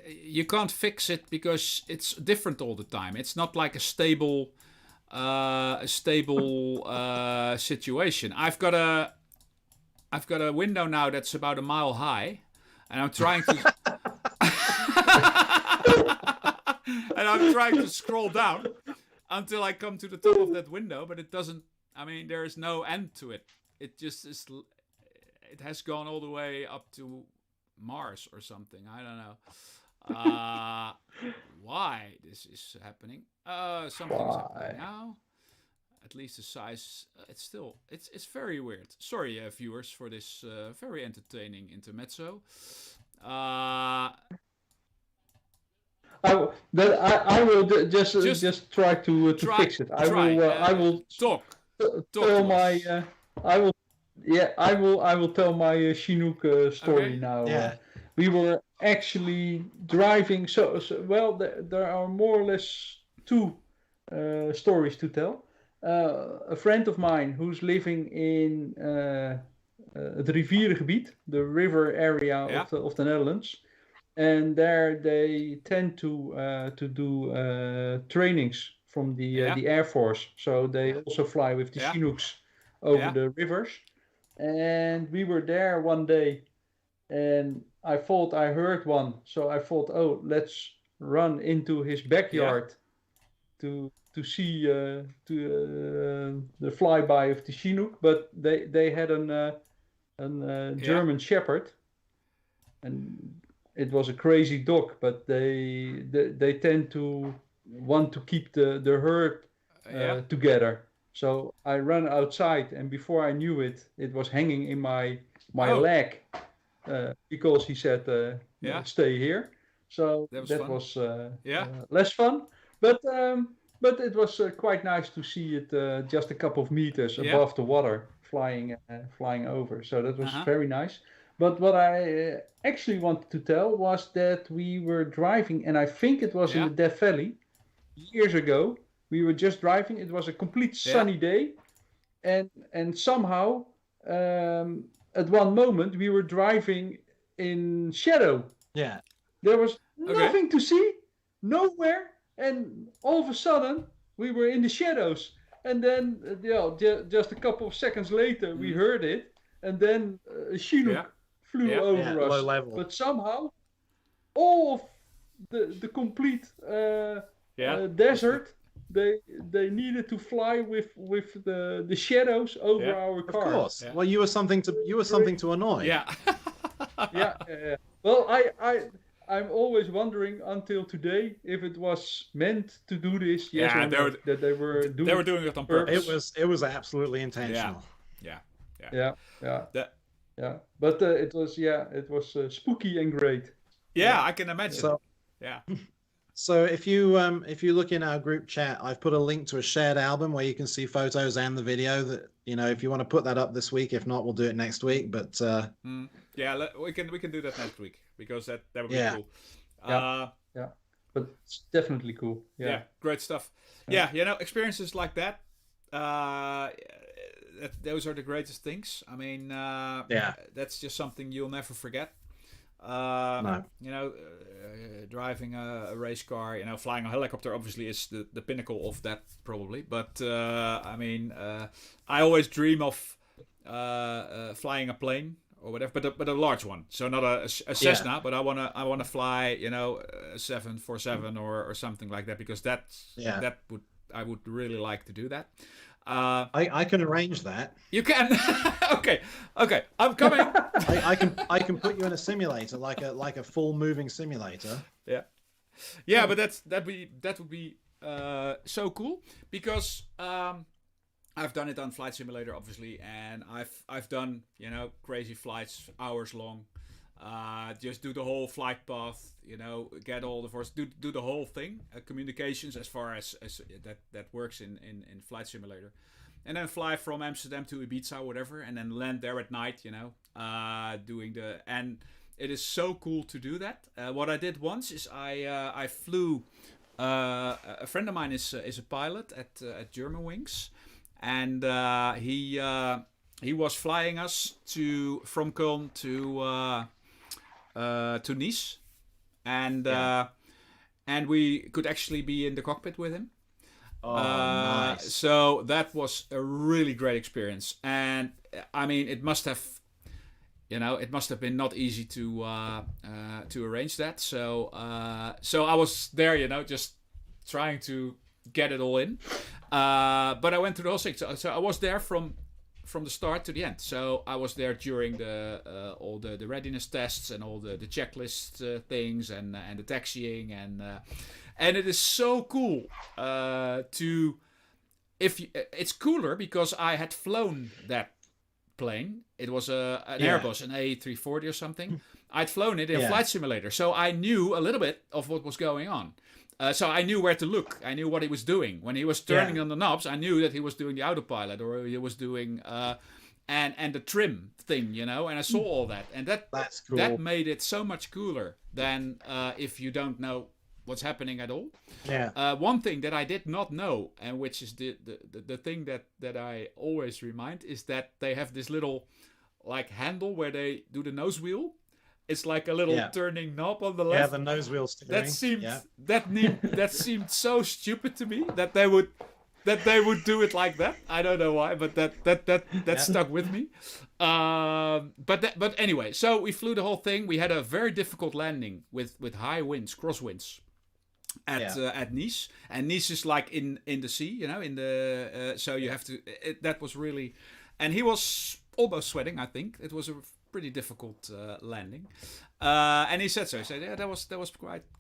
you can't fix it because it's different all the time. It's not like a stable situation. I've got a window now that's about a mile high, and I'm trying to scroll down until I come to the top of that window, but it doesn't. I mean, there is no end to it. It just is. It has gone all the way up to Mars or something. I don't know. Why this is happening? Something is happening now. At least the size. It's very weird. Sorry, viewers, for this very entertaining intermezzo. I will just try to fix it. I will talk tell to my us. I will tell my Chinook story now. Yeah. We were actually driving. Well, there are more or less two stories to tell. A friend of mine who's living in het rivierengebied, the river area of the Netherlands. And there they tend to do trainings from the Air Force. So they also fly with the Chinooks over the rivers. And we were there one day, and I thought I heard one. So I thought, oh, let's run into his backyard to see the flyby of the Chinook. But they had a German Shepherd, and it was a crazy dog, but they tend to want to keep the herd together. So I ran outside, and before I knew it, it was hanging in my leg because he said, "Stay here." So that was less fun, but it was quite nice to see it just a couple of meters above the water, flying over. So that was very nice. But what I actually wanted to tell was that we were driving, and I think it was in the Death Valley years ago. We were just driving. It was a complete sunny day, and somehow at one moment we were driving in shadow. Yeah. There was nothing to see, nowhere, and all of a sudden we were in the shadows. And then just a couple of seconds later we heard it, and then a Chinook flew over us. Low level. But somehow all of the complete desert, they needed to fly with the shadows over our car. Of course. Well, you were something to annoy. Yeah. yeah. Well, I'm always wondering until today if it was meant to do this. Yes, or no, that they were doing it on purpose. It was absolutely intentional. Yeah. But it was spooky and great. Yeah, I can imagine. So, So if you look in our group chat, I've put a link to a shared album where you can see photos and the video. That if you want to put that up this week. If not, we'll do it next week. But we can do that next week because that would be cool. Yeah, but it's definitely cool. Yeah, great stuff. Yeah, experiences like that. Those are the greatest things. I mean, that's just something you'll never forget. No. Driving a race car, flying a helicopter obviously is the pinnacle of that probably. But I always dream of flying a plane or whatever, but a large one. So not a Cessna, but I wanna fly, a 747 or something like that, because I would really like to do that. I can arrange that. You can. Okay. I'm coming. I can put you in a simulator, like a full moving simulator. Yeah. But that would be so cool, because I've done it on Flight Simulator obviously, and I've done crazy flights, hours long. Just do the whole flight path, get all the force, do the whole thing, communications as far as that works in Flight Simulator, and then fly from Amsterdam to Ibiza or whatever, and then land there at night, and it is so cool to do that. What I did once is I flew. A friend of mine is a pilot at Germanwings, and he was flying us from Köln to Nice, and we could actually be in the cockpit with him. Nice. So that was a really great experience, and I mean, it must have been not easy to arrange that. So I was there, just trying to get it all in. But I went through the whole thing. So I was there from the start to the end. So I was there during all the readiness tests and all the checklist things and the taxiing, and it is so cool it's cooler because I had flown that plane. It was an Airbus, an A340 or something. I'd flown it in a flight simulator, so I knew a little bit of what was going on. So I knew where to look. I knew what he was doing. When he was turning on the knobs, I knew that he was doing the autopilot, or he was doing and the trim thing, you know. And I saw all that, and that's cool. That made it so much cooler than if you don't know what's happening at all. Yeah. One thing that I did not know, and which is the thing that I always remind, is that they have this little like handle where they do the nose wheel. It's like a little turning knob on the left. Yeah, the nose wheel steering. That seemed so stupid to me that they would do it like that. I don't know why, but that stuck with me. But anyway, so we flew the whole thing. We had a very difficult landing with high winds, crosswinds. At Nice, and Nice is like in the sea, you know, in the so you have to. That was really, and he was almost sweating. I think it was a pretty difficult landing, and he said so. He said, "Yeah, that was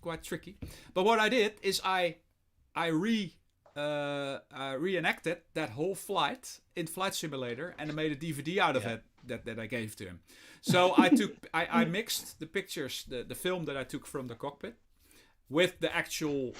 quite tricky." But what I did is I reenacted that whole flight in Flight Simulator, and I made a DVD out of it that I gave to him. So I mixed the pictures, the film that I took from the cockpit, with the actual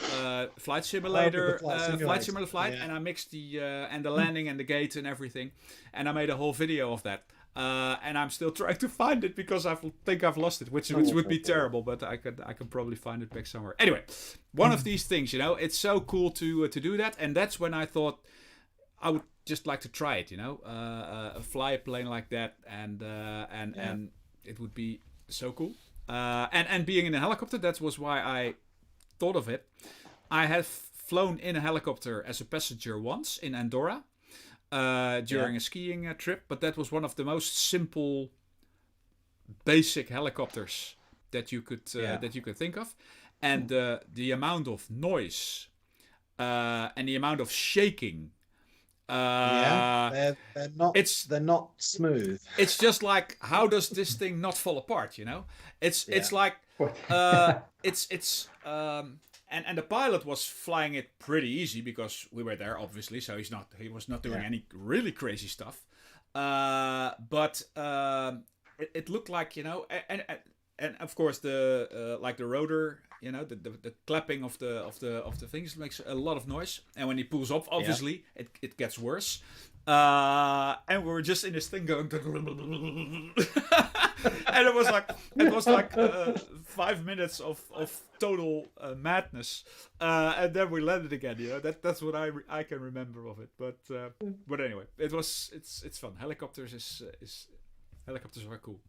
flight simulator, flight, and I mixed the and the landing and the gate and everything, and I made a whole video of that. And I'm still trying to find it because I think I've lost it, which would be terrible. But I can probably find it back somewhere. Anyway, one of these things, you know, it's so cool to do that, and that's when I thought I would just like to try it, you know, fly a plane like that, and it would be so cool. And being in a helicopter, that was why I thought of it. I have flown in a helicopter as a passenger once in Andorra during a skiing trip, but that was one of the most simple, basic helicopters that you could think of, and the amount of noise and the amount of shaking. They're not smooth. It's just like, how does this thing not fall apart? You know, it's like and the pilot was flying it pretty easy because we were there, obviously. So he was not doing any really crazy stuff. But it looked like, you know, and of course the like the rotor, you know, the clapping of the things makes a lot of noise. And when he pulls up, obviously it gets worse. And we were just in this thing going, and it was like 5 minutes of total madness, and then we landed again. You know, that's what I can remember of it. But anyway, it's fun. Helicopters are cool.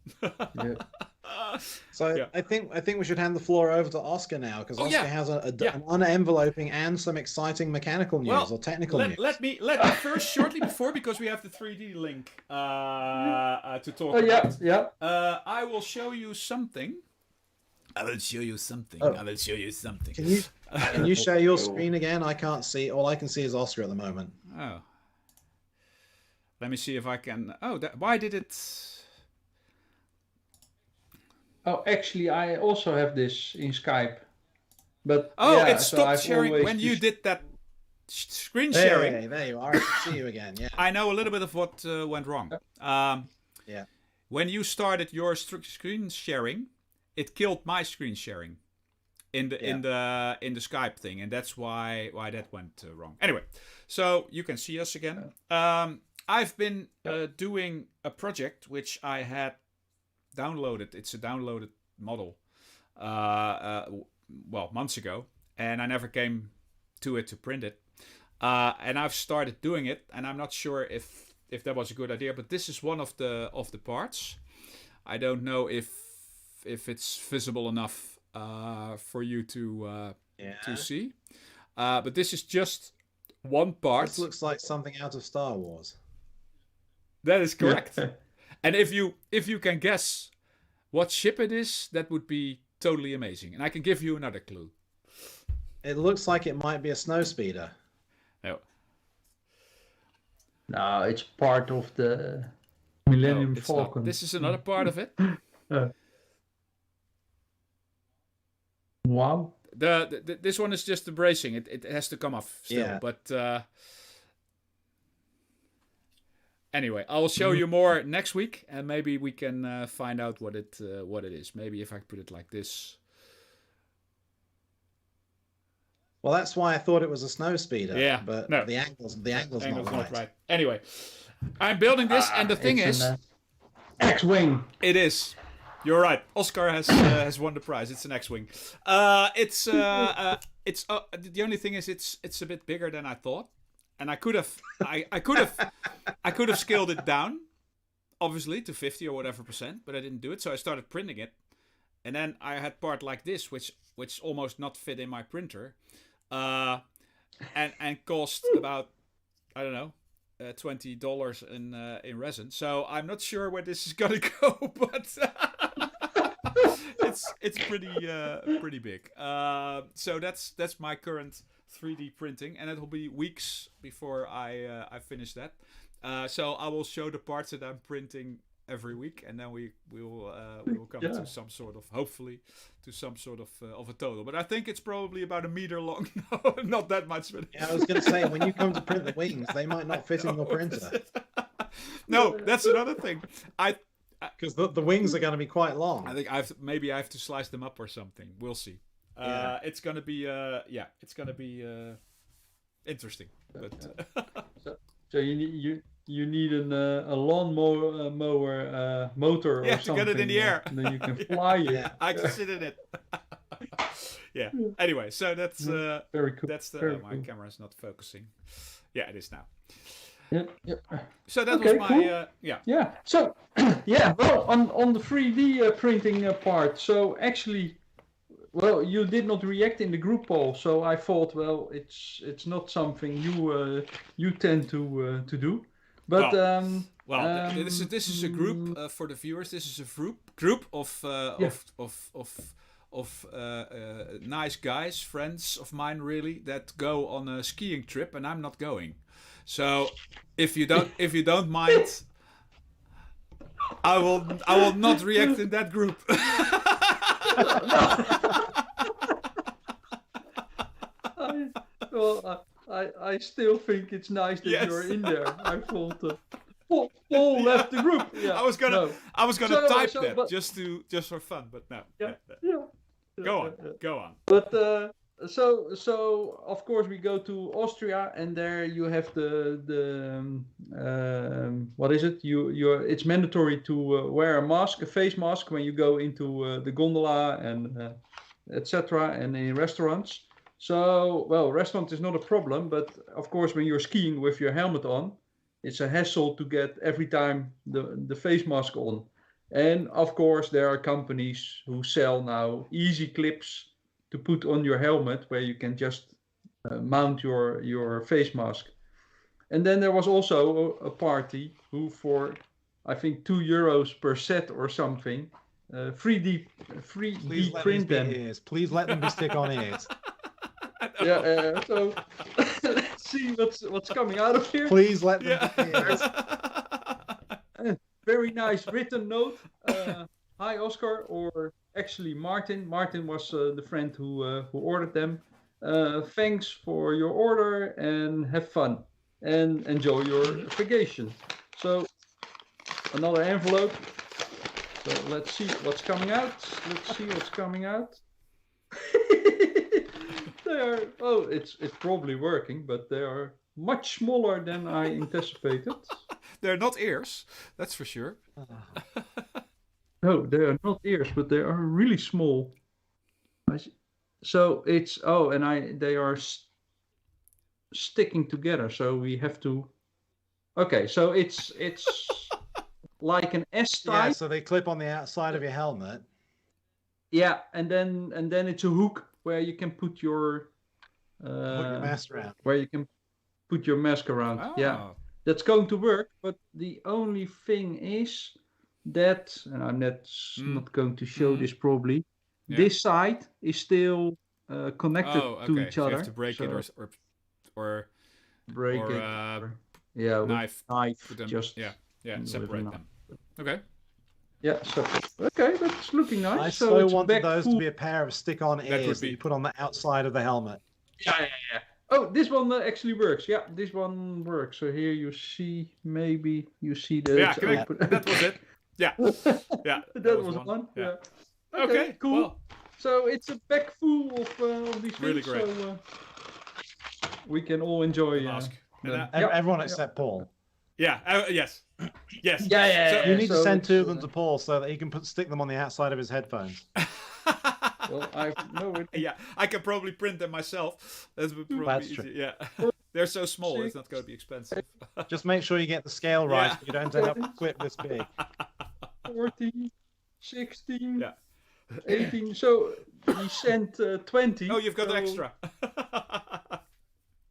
So I think we should hand the floor over to Oscar now, because Oscar has an unenveloping and some exciting mechanical news or technical news. Let me first shortly before, because we have the 3D link to talk about. I will show you something. Can you share your screen again? I can't see. All I can see is Oscar at the moment. Oh. Let me see if I can. Why did it? Oh, actually, I also have this in Skype, but it stopped sharing when you did that screen sharing. Hey, there you are. I can see you again. Yeah. I know a little bit of what went wrong. When you started your screen sharing, it killed my screen sharing in the Skype thing, and that's why that went wrong. Anyway, so you can see us again. I've been doing a project which I had downloaded. It's a downloaded model months ago, and I never came to it to print it, and I've started doing it, and I'm not sure if that was a good idea, but this is one of the parts. I don't know if it's visible enough for you to see, but this is just one part. This looks like something out of Star Wars. That is correct. And if you can guess what ship it is, that would be totally amazing. And I can give you another clue. It looks like it might be a snowspeeder. No, it's part of the Millennium Falcon. This is another part of it. Wow. This one is just the bracing. It has to come off still. Yeah. But Anyway, I will show you more next week, and maybe we can find out what it is. Maybe if I put it like this. Well, that's why I thought it was a snow speeder. Yeah, but no. the angle's not right. Anyway, I'm building this, and the thing is, X-wing. it is. You're right. Oscar has won the prize. It's an X-wing. It's the only thing is it's a bit bigger than I thought, and I could have scaled it down, obviously to 50 or whatever %, but I didn't do it. So I started printing it, and then I had part like this, which almost not fit in my printer, and cost about, I don't know, $20 in resin. So I'm not sure where this is gonna go, but it's pretty big. So that's my current 3D printing, and it will be weeks before I finish that. So I will show the parts that I'm printing every week, and then we will come to some sort of, hopefully, to some sort of a total. But I think it's probably about a meter long. No, not that much. But yeah, I was going to say, when you come to print the wings, they might not fit in your printer. No, that's another thing. Because the wings are going to be quite long. I think I have to slice them up or something. We'll see. It's gonna be interesting. But so you need a lawn mower motor or something. To get it in the air. And then you can fly it. Yeah, I can sit in it. Yeah. Anyway, so that's very cool. That's my cool. camera is not focusing. Yeah, it is now. Yeah. So that was my cool. Yeah. So well, on the 3D printing part. So actually, well, you did not react in the group poll, so I thought, well, it's not something you tend to do. But this is a group for the viewers. This is a group of nice guys, friends of mine, really, that go on a skiing trip, and I'm not going. So if you don't mind, I will not react in that group. I still think it's nice that you're in there. I thought Paul left the group. Yeah, I was gonna type that but, just for fun, but no. Yeah. Go on. But so of course we go to Austria, and there you have the what is it? It's mandatory to wear a face mask when you go into the gondola and etc. and in restaurants. So, well, restaurant is not a problem, but of course when you're skiing with your helmet on, it's a hassle to get every time the face mask on. And of course there are companies who sell now easy clips to put on your helmet where you can just mount your face mask. And then there was also a party who, for I think €2 per set or something, 3D print them. Please let them be stick-on ears. Yeah, so let's see what's coming out of here. Please let them be ears. Very nice written note. Hi Oscar, or actually Martin. Martin was the friend who ordered them. Thanks for your order and have fun and enjoy your vacation. So another envelope. So let's see what's coming out. It's probably working, but they are much smaller than I anticipated. They're not ears, that's for sure. No, they are not ears, but they are really small. So it's they are sticking together. So we have to. Okay, so it's like an S type. Yeah, so they clip on the outside of your helmet. Yeah, and then it's a hook where you can put your mask around. Where you can put your mask around. Oh. Yeah, that's going to work. But the only thing is that, and I'm not going to show this probably. Yeah. This side is still connected to each other. You have to break it or break it. Knife. Just separate them. Okay. Yeah, okay, that's looking nice. I so wanted those to be a pair of stick-on ears that you put on the outside of the helmet. Yeah. Oh, this one actually works. Yeah, this one works. So here you see, maybe you see the. Yeah, that was it. Yeah, yeah, that was one. Yeah. Okay, cool. Well, so it's a bag full of these things. Really great. So we can all enjoy. mask. Everyone except Paul. Yeah. Yes. Yes. Yeah. You need to send it's, 2 of them to Paul so that he can stick them on the outside of his headphones. Well, I know it. Yeah, I can probably print them myself. That would probably That's be true. easy. Yeah, they're so small. It's not going to be expensive. Just make sure you get the scale right. Yeah. So you don't end up with quit this big. 14, 16, Yeah. 18. So he sent 20. Oh, you've got so, extra.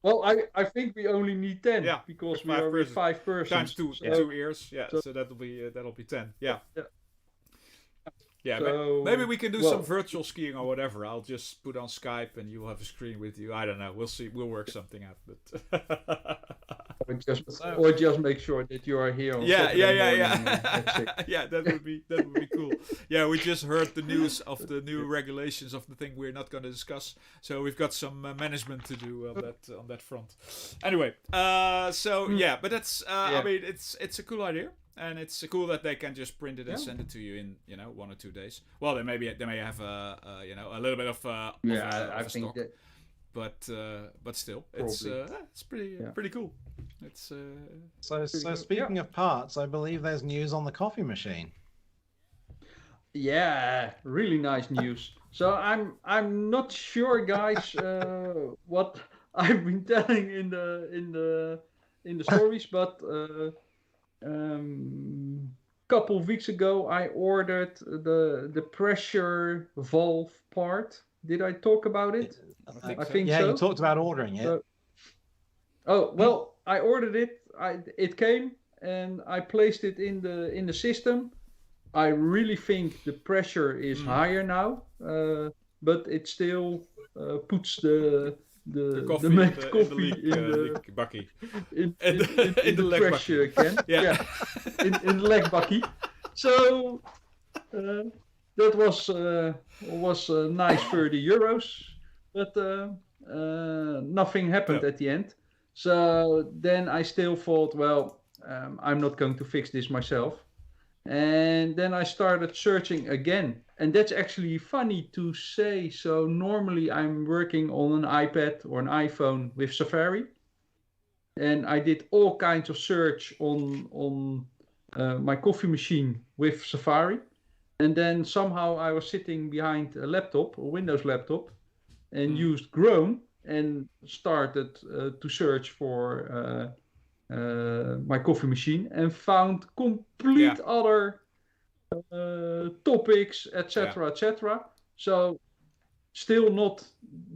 Well, I think we only need 10 Yeah, because with we 5 are with persons. 5 persons. Times 2, So, 2 ears. Yeah, so that'll be 10. Yeah. Yeah, So, maybe we can do some virtual skiing or whatever. I'll just put on Skype and you'll have a screen with you. I don't know. We'll see. We'll work something out. But or just make sure that you are here. On yeah. Saturday morning, Yeah, that would be cool. Yeah, we just heard the news of the new regulations of the thing we're not going to discuss. So we've got some management to do on that front. Anyway, yeah, but that's I mean it's a cool idea. And it's cool that they can just print it and send it to you in 1 or 2 days. Well, they may have a little bit of I think stock, that. but still, it's pretty cool. It's So speaking of parts, I believe there's news on the coffee machine. Yeah, really nice news. So I'm not sure, guys, what I've been telling in the stories, but. Couple of weeks ago I ordered the pressure valve part. Did I talk about it? I think yeah, so. you talked about ordering it. Well, I ordered it. It came and I placed it in the system. I really think the pressure is higher now, but it still puts the coffee in the leak bucky. In the leg trash can. Yeah. in the leg bucky. So that was nice €30, but nothing happened at the end. So then I still thought, well, I'm not going to fix this myself. And then I started searching again. And that's actually funny to say. So normally I'm working on an iPad or an iPhone with Safari. And I did all kinds of search on my coffee machine with Safari. And then somehow I was sitting behind a laptop, a Windows laptop, and used Chrome and started to search for my coffee machine and found complete other topics, etc., etc. So still not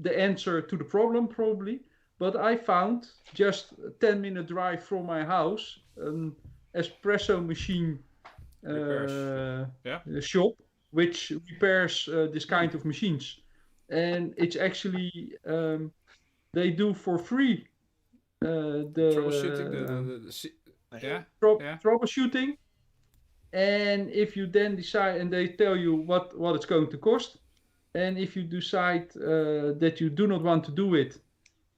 the answer to the problem probably, but I found just a 10-minute drive from my house an espresso machine shop which repairs this kind of machines, and it's actually they do for free troubleshooting, and if you then decide, and they tell you what it's going to cost, and if you decide that you do not want to do it,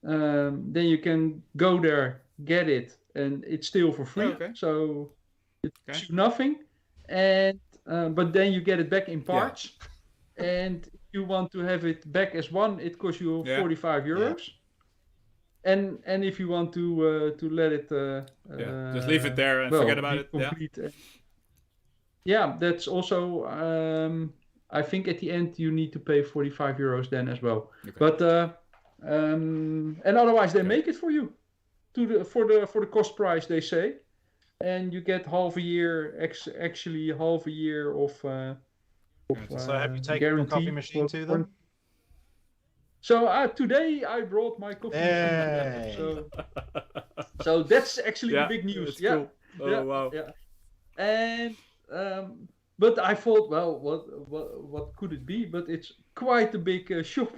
then you can go there, get it, and it's still for free. So it's nothing, and but then you get it back in parts, and if you want to have it back as one, it costs you €45. And if you want to let it just leave it there and forget about it. That's also I think at the end you need to pay €45 then as well. But and otherwise they make it for you for the cost price, they say, and you get half a year of so have you taken your coffee machine to them? So today I brought my coffee machine. So that's actually the big news. Cool. Oh wow. Yeah. And but I thought, well, what could it be? But it's quite a big shop.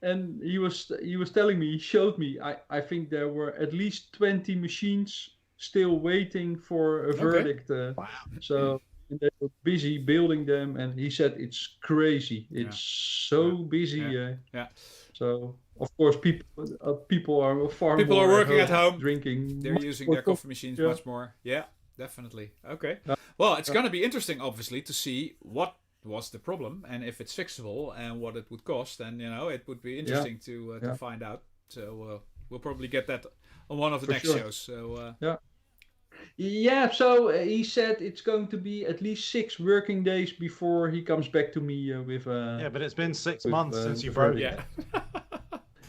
And he was telling me, he showed me, I think there were at least 20 machines still waiting for a verdict. Wow. So they were busy building them, and he said it's crazy. It's so busy. So of course people are far People more are working at home. drinking. They're using their coffee machines much more. Yeah, definitely. Okay. Well, it's going to be interesting, obviously, to see what was the problem and if it's fixable and what it would cost. And, it would be interesting to find out. So we'll probably get that on one of the next shows. So Yeah, so he said it's going to be at least 6 working days before he comes back to me with... yeah, but it's been 6 months since you wrote it.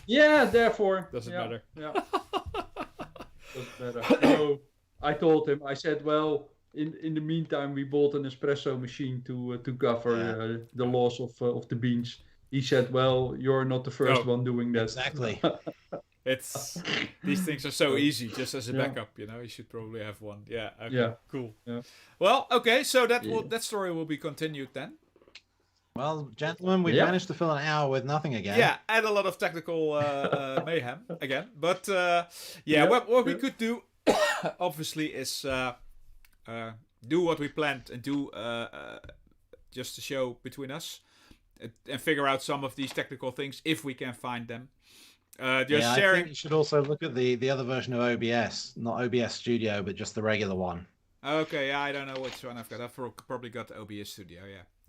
Yeah, therefore... Doesn't matter. Yeah. Doesn't matter. So I told him, I said, well, in the meantime, we bought an espresso machine to cover the loss of the beans. He said, well, you're not the first one doing that. Exactly. These things are so easy, just as a backup, you should probably have one. Yeah. Okay, Yeah. Cool. Yeah. Well, okay, so that story will be continued then. Well, gentlemen, we've managed to fill an hour with nothing again. Yeah, and a lot of technical mayhem again. But what we could do, obviously, is do what we planned and do just a show between us and figure out some of these technical things if we can find them. I think you should also look at the other version of OBS, not OBS Studio, but just the regular one. Okay, I don't know which one I've got. I've probably got the OBS Studio,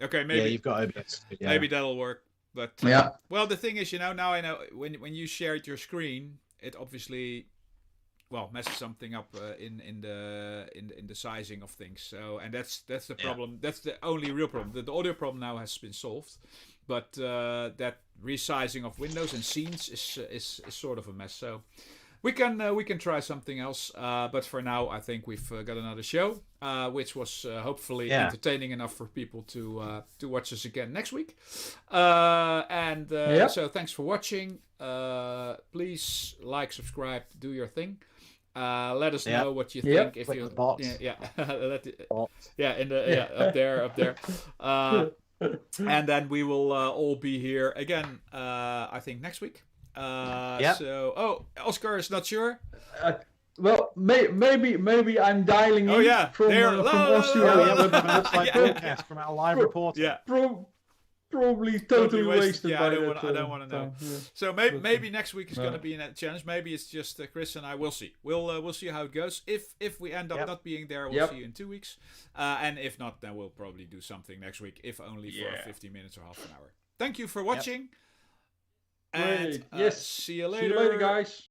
Okay, maybe. Yeah, you've got OBS Studio. Maybe that'll work. But well, the thing is, now I know when you shared your screen, it obviously messes something up in the sizing of things. So, and that's the problem. That's the only real problem. The audio problem now has been solved. But that resizing of windows and scenes is sort of a mess. So we can try something else. But for now, I think we've got another show, which was hopefully entertaining enough for people to watch us again next week. So thanks for watching. Please like, subscribe, do your thing. Let us know what you think. If you bots. up there. And then we will all be here again, I think, next week. So, Oscar is not sure. Well, maybe I'm dialing in from Austria. Broadcast from our live reporter. Yeah. Probably totally wasted. Yeah, I don't want to know. Yeah. So maybe next week is going to be a challenge. Maybe it's just Chris and I. We'll see. We'll see how it goes. If we end up not being there, we'll see you in 2 weeks. And if not, then we'll probably do something next week, if only for 50 minutes or half an hour. Thank you for watching. And yes. see you later. See you later, guys.